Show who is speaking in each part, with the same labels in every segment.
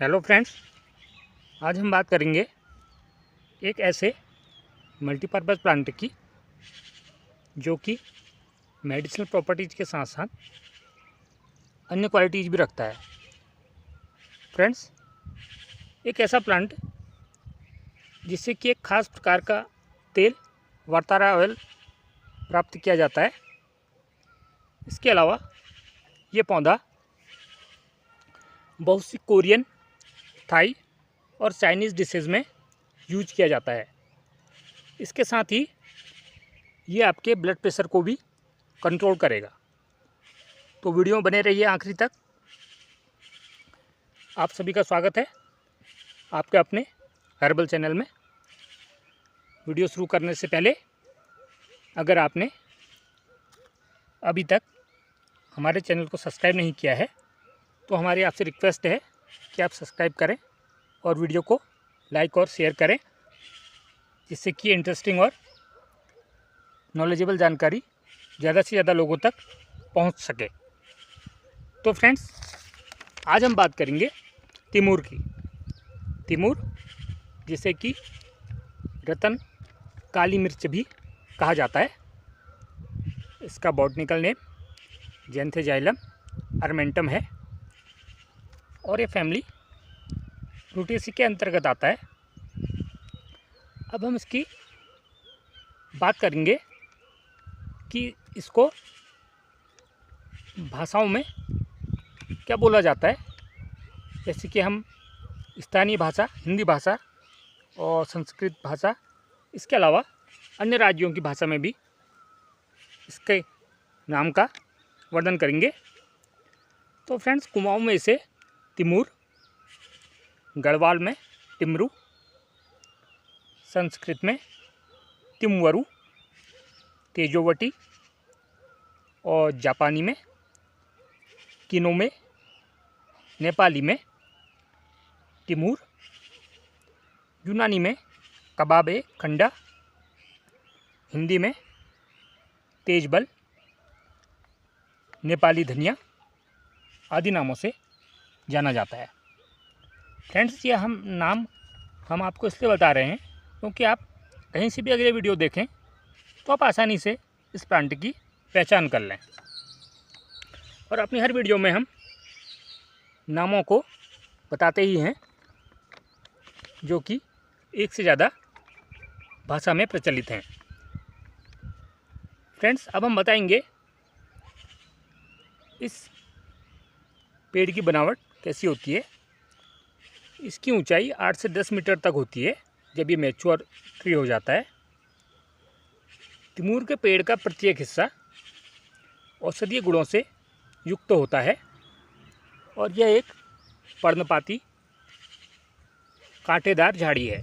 Speaker 1: Hello friends, आज हम बात करेंगे एक ऐसे मल्टीपर्पज़ प्लांट की जो कि मेडिसिनल प्रॉपर्टीज़ के साथ साथ अन्य क्वालिटीज़ भी रखता है। फ्रेंड्स, एक ऐसा प्लांट जिससे कि एक ख़ास प्रकार का तेल वर्तारा ऑयल प्राप्त किया जाता है। इसके अलावा ये पौधा बहुत सी कोरियन, थाई और चाइनीज़ डिशेज़ में यूज किया जाता है। इसके साथ ही ये आपके ब्लड प्रेशर को भी कंट्रोल करेगा। तो वीडियो में बने रहिए आखिरी तक। आप सभी का स्वागत है आपके अपने हर्बल चैनल में। वीडियो शुरू करने से पहले अगर आपने अभी तक हमारे चैनल को सब्सक्राइब नहीं किया है तो हमारी आपसे रिक्वेस्ट है कि आप सब्सक्राइब करें और वीडियो को लाइक और शेयर करें, जिससे कि इंटरेस्टिंग और नॉलेजेबल जानकारी ज़्यादा से ज़्यादा लोगों तक पहुंच सके। तो फ्रेंड्स, आज हम बात करेंगे तिमूर की। तिमूर जिसे कि रतन काली मिर्च भी कहा जाता है। इसका बॉटनिकल नेम ज़ैंथोजाइलम अर्मेंटम है और ये फैमिली रूटेसी के अंतर्गत आता है। अब हम इसकी बात करेंगे कि इसको भाषाओं में क्या बोला जाता है, जैसे कि हम स्थानीय भाषा, हिंदी भाषा और संस्कृत भाषा, इसके अलावा अन्य राज्यों की भाषा में भी इसके नाम का वर्णन करेंगे। तो फ्रेंड्स, कुमाऊं में इसे तिमूर, गढ़वाल में टिमरू, संस्कृत में तिमवरू, तेजोवटी और जापानी में किनोमे, नेपाली में तिमूर, यूनानी में कबाबे खंडा, हिंदी में तेजबल, नेपाली धनिया आदि नामों से जाना जाता है। फ्रेंड्स, ये नाम हम आपको इसलिए बता रहे हैं क्योंकि आप कहीं से भी अगर ये वीडियो देखें तो आप आसानी से इस प्लांट की पहचान कर लें। और अपनी हर वीडियो में हम नामों को बताते ही हैं जो कि एक से ज़्यादा भाषा में प्रचलित हैं। फ्रेंड्स, अब हम बताएंगे इस पेड़ की बनावट कैसी होती है। इसकी ऊंचाई 8 से 10 मीटर तक होती है जब ये मैच्योर ट्री हो जाता है। तिमूर के पेड़ का प्रत्येक हिस्सा औषधीय गुणों से युक्त होता है और यह एक पर्णपाती कांटेदार झाड़ी है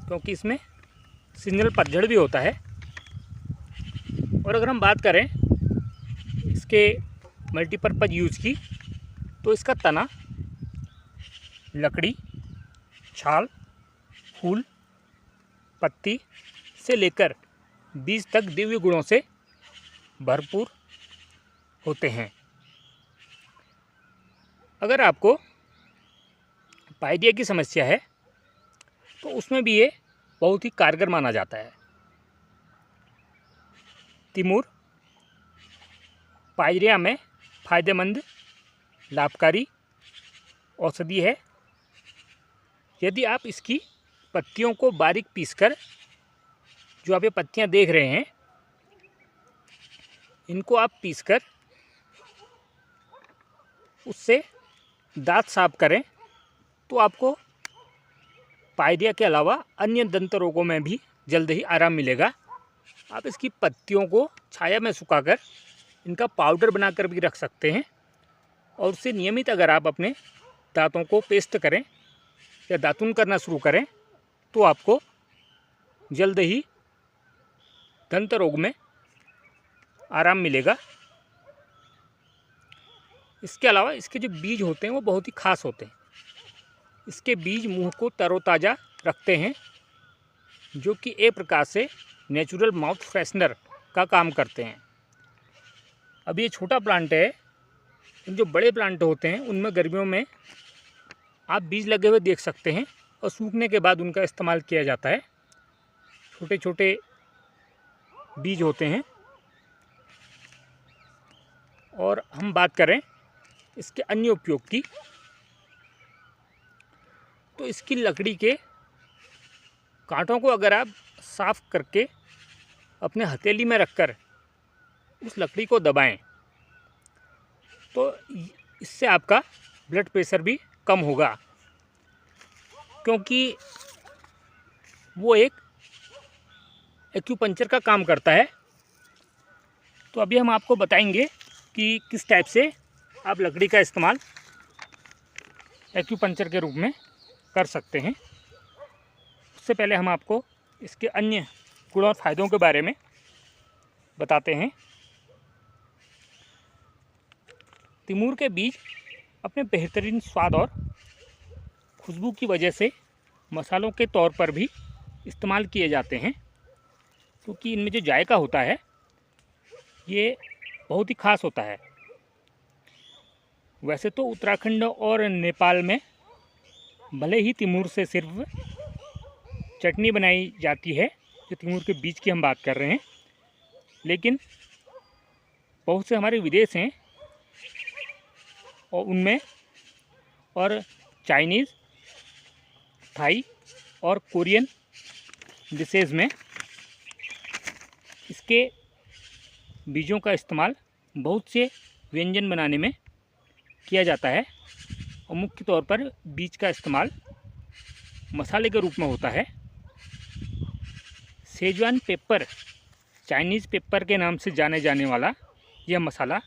Speaker 1: क्योंकि इसमें सीजनल पतझड़ भी होता है। और अगर हम बात करें इसके मल्टीपर्पज़ यूज की, तो इसका तना, लकड़ी, छाल, फूल, पत्ती से लेकर बीज तक दिव्य गुणों से भरपूर होते हैं। अगर आपको पाइडिया की समस्या है तो उसमें भी ये बहुत ही कारगर माना जाता है। तिमूर पाइडिया में फ़ायदेमंद, लाभकारी औषधि है। यदि आप इसकी पत्तियों को बारीक पीसकर, जो आप ये पत्तियां देख रहे हैं, इनको आप पीसकर उससे दांत साफ करें तो आपको पाइडिया के अलावा अन्य दंत रोगों में भी जल्द ही आराम मिलेगा। आप इसकी पत्तियों को छाया में सुखाकर इनका पाउडर बनाकर भी रख सकते हैं और उससे नियमित अगर आप अपने दांतों को पेस्ट करें या दातुन करना शुरू करें तो आपको जल्द ही दंत रोग में आराम मिलेगा। इसके अलावा इसके जो बीज होते हैं वो बहुत ही खास होते हैं। इसके बीज मुंह को तरोताज़ा रखते हैं, जो कि एक प्रकार से नेचुरल माउथ फ्रेशनर का काम करते हैं। अब ये छोटा प्लांट है। जो बड़े प्लांट होते हैं उनमें गर्मियों में आप बीज लगे हुए देख सकते हैं और सूखने के बाद उनका इस्तेमाल किया जाता है। छोटे छोटे बीज होते हैं। और हम बात करें इसके अन्य उपयोग की, तो इसकी लकड़ी के कांटों को अगर आप साफ करके अपने हथेली में रखकर उस लकड़ी को दबाएं तो इससे आपका ब्लड प्रेशर भी कम होगा, क्योंकि वो एक एक्यूपंक्चर का काम करता है। तो अभी हम आपको बताएंगे कि किस टाइप से आप लकड़ी का इस्तेमाल एक्यूपंक्चर के रूप में कर सकते हैं। उससे पहले हम आपको इसके अन्य गुण और फायदों के बारे में बताते हैं। तिमूर के बीज अपने बेहतरीन स्वाद और खुशबू की वजह से मसालों के तौर पर भी इस्तेमाल किए जाते हैं, क्योंकि इनमें जो जायका होता है ये बहुत ही ख़ास होता है। वैसे तो उत्तराखंड और नेपाल में भले ही तिमूर से सिर्फ चटनी बनाई जाती है, जो तिमूर के बीज की हम बात कर रहे हैं, लेकिन बहुत से हमारे विदेश हैं और उनमें और चाइनीज़, थाई और कोरियन डिशेज़ में इसके बीजों का इस्तेमाल बहुत से व्यंजन बनाने में किया जाता है। और मुख्य तौर पर बीज का इस्तेमाल मसाले के रूप में होता है। सेजवान पेपर, चाइनीज़ पेपर के नाम से जाने जाने वाला यह मसाला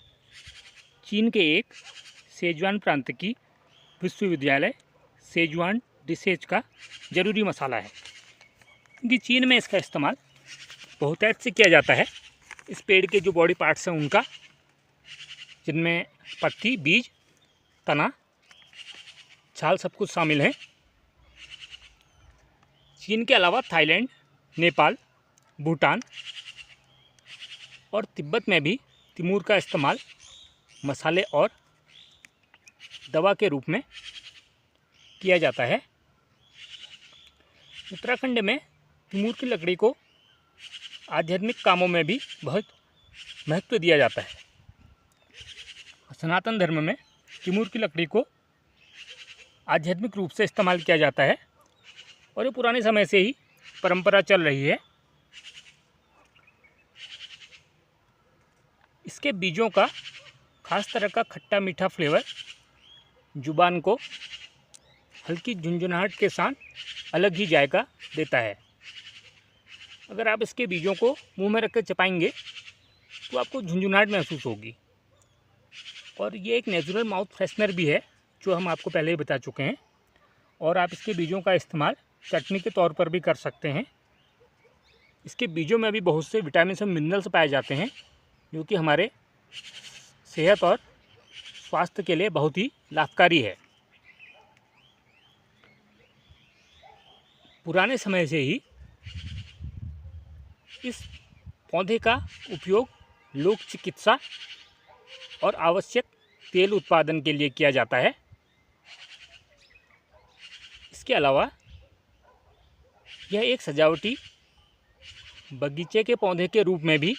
Speaker 1: चीन के एक सेजवान प्रांत की विश्वविद्यालय सेजवान डिशेज का ज़रूरी मसाला है, क्योंकि चीन में इसका इस्तेमाल बहुतायत से किया जाता है। इस पेड़ के जो बॉडी पार्ट्स हैं उनका, जिनमें पत्ती, बीज, तना, छाल सब कुछ शामिल है। चीन के अलावा थाईलैंड, नेपाल, भूटान और तिब्बत में भी तिमूर का इस्तेमाल मसाले और दवा के रूप में किया जाता है। उत्तराखंड में तिमूर की लकड़ी को आध्यात्मिक कामों में भी बहुत महत्व दिया जाता है। सनातन धर्म में तिमूर की लकड़ी को आध्यात्मिक रूप से इस्तेमाल किया जाता है और ये पुराने समय से ही परंपरा चल रही है। इसके बीजों का खास तरह का खट्टा मीठा फ्लेवर जुबान को हल्की झुंझुनाहट के साथ अलग ही जायका देता है। अगर आप इसके बीजों को मुंह में रखकर चबाएंगे तो आपको झुंझुनाहट महसूस होगी। और ये एक नेचुरल माउथ फ्रेशनर भी है, जो हम आपको पहले ही बता चुके हैं। और आप इसके बीजों का इस्तेमाल चटनी के तौर पर भी कर सकते हैं। इसके बीजों में भी बहुत से विटामिन और मिनरल्स पाए जाते हैं, जो कि हमारे सेहत और स्वास्थ्य के लिए बहुत ही लाभकारी है। पुराने समय से ही इस पौधे का उपयोग लोक चिकित्सा और आवश्यक तेल उत्पादन के लिए किया जाता है। इसके अलावा यह एक सजावटी बगीचे के पौधे के रूप में भी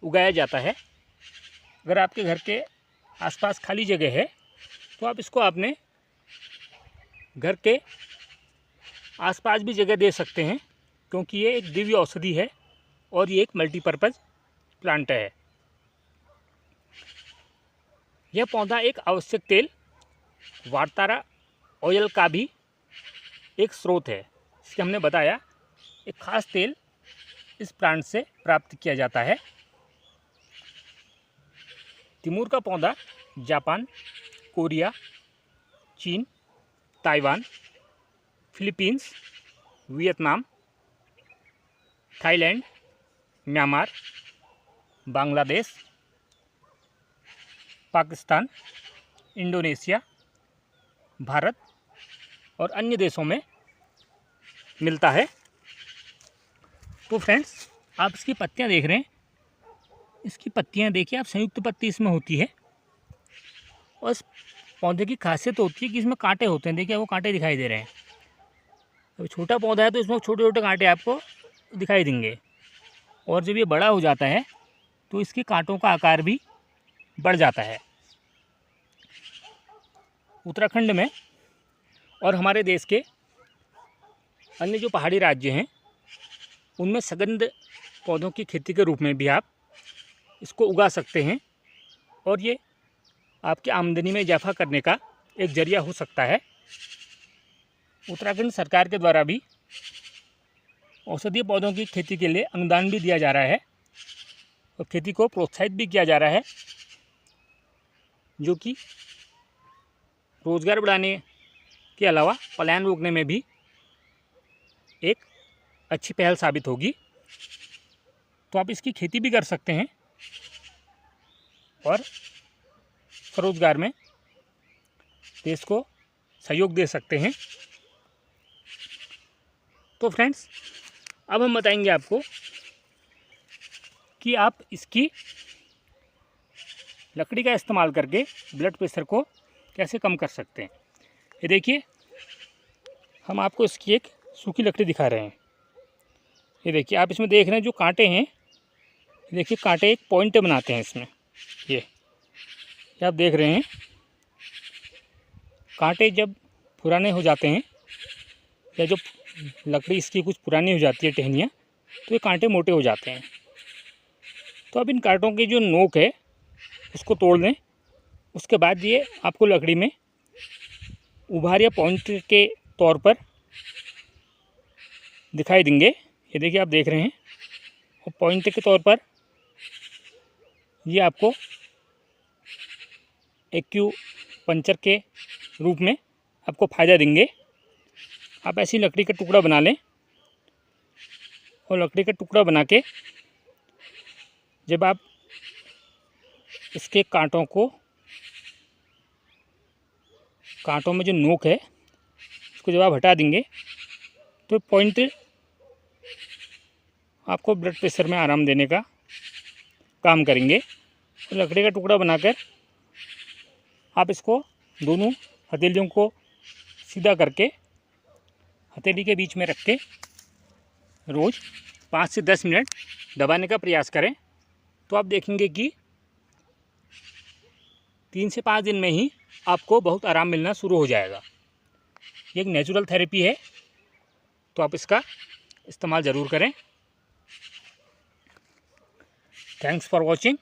Speaker 1: उगाया जाता है। अगर आपके घर के आसपास खाली जगह है तो आप इसको अपने घर के आसपास भी जगह दे सकते हैं, क्योंकि ये एक दिव्य औषधि है और ये एक मल्टीपर्पज़ प्लांट है। यह पौधा एक आवश्यक तेल वार्तारा ऑयल का भी एक स्रोत है। इसके हमने बताया एक खास तेल इस प्लांट से प्राप्त किया जाता है। तिमूर का पौधा जापान, कोरिया, चीन, Taiwan, Philippines, Vietnam, Thailand, Myanmar, Bangladesh, Pakistan, Indonesia, Bharat और अन्य देशों में मिलता है। तो फ्रेंड्स, आप इसकी पत्तियां देख रहे हैं। इसकी पत्तियां देखिए आप, संयुक्त पत्ती इसमें होती है और इस पौधे की खासियत होती है कि इसमें कांटे होते हैं। देखिए वो कांटे दिखाई दे रहे हैं। अभी छोटा पौधा है तो इसमें छोटे छोटे कांटे आपको दिखाई देंगे, और जब ये बड़ा हो जाता है तो इसके कांटों का आकार भी बढ़ जाता है। उत्तराखंड में और हमारे देश के अन्य जो पहाड़ी राज्य हैं उनमें सगंध पौधों की खेती के रूप में भी आप इसको उगा सकते हैं, और ये आपकी आमदनी में इजाफा करने का एक जरिया हो सकता है। उत्तराखंड सरकार के द्वारा भी औषधीय पौधों की खेती के लिए अनुदान भी दिया जा रहा है और खेती को प्रोत्साहित भी किया जा रहा है, जो कि रोज़गार बढ़ाने के अलावा पलायन रोकने में भी एक अच्छी पहल साबित होगी। तो आप इसकी खेती भी कर सकते हैं और स्वरोजगार में देश को सहयोग दे सकते हैं। तो फ्रेंड्स, अब हम बताएंगे आपको कि आप इसकी लकड़ी का इस्तेमाल करके ब्लड प्रेशर को कैसे कम कर सकते हैं। ये देखिए, हम आपको इसकी एक सूखी लकड़ी दिखा रहे हैं। ये देखिए, आप इसमें देख रहे हैं जो कांटे हैं, देखिए कांटे एक पॉइंट बनाते हैं इसमें। ये आप देख रहे हैं, कांटे जब पुराने हो जाते हैं या जो लकड़ी इसकी कुछ पुरानी हो जाती है टहनियाँ, तो ये कांटे मोटे हो जाते हैं। तो अब इन कांटों की जो नोक है उसको तोड़ दें। उसके बाद ये आपको लकड़ी में उभार या पॉइंट के तौर पर दिखाई देंगे। ये देखिए, आप देख रहे हैं, और पॉइंट के तौर पर ये आपको एक्यूपंक्चर के रूप में आपको फ़ायदा देंगे। आप ऐसी लकड़ी का टुकड़ा बना लें, और लकड़ी का टुकड़ा बना के जब आप इसके कांटों में जो नोक है उसको जब आप हटा देंगे तो पॉइंट आपको ब्लड प्रेशर में आराम देने का काम करेंगे। तो लकड़ी का टुकड़ा बनाकर आप इसको दोनों हथेलियों को सीधा करके हथेली के बीच में रख के रोज़ 5 से 10 मिनट दबाने का प्रयास करें। तो आप देखेंगे कि 3 से 5 दिन में ही आपको बहुत आराम मिलना शुरू हो जाएगा। ये एक नेचुरल थेरेपी है, तो आप इसका इस्तेमाल ज़रूर करें। Thanks for watching.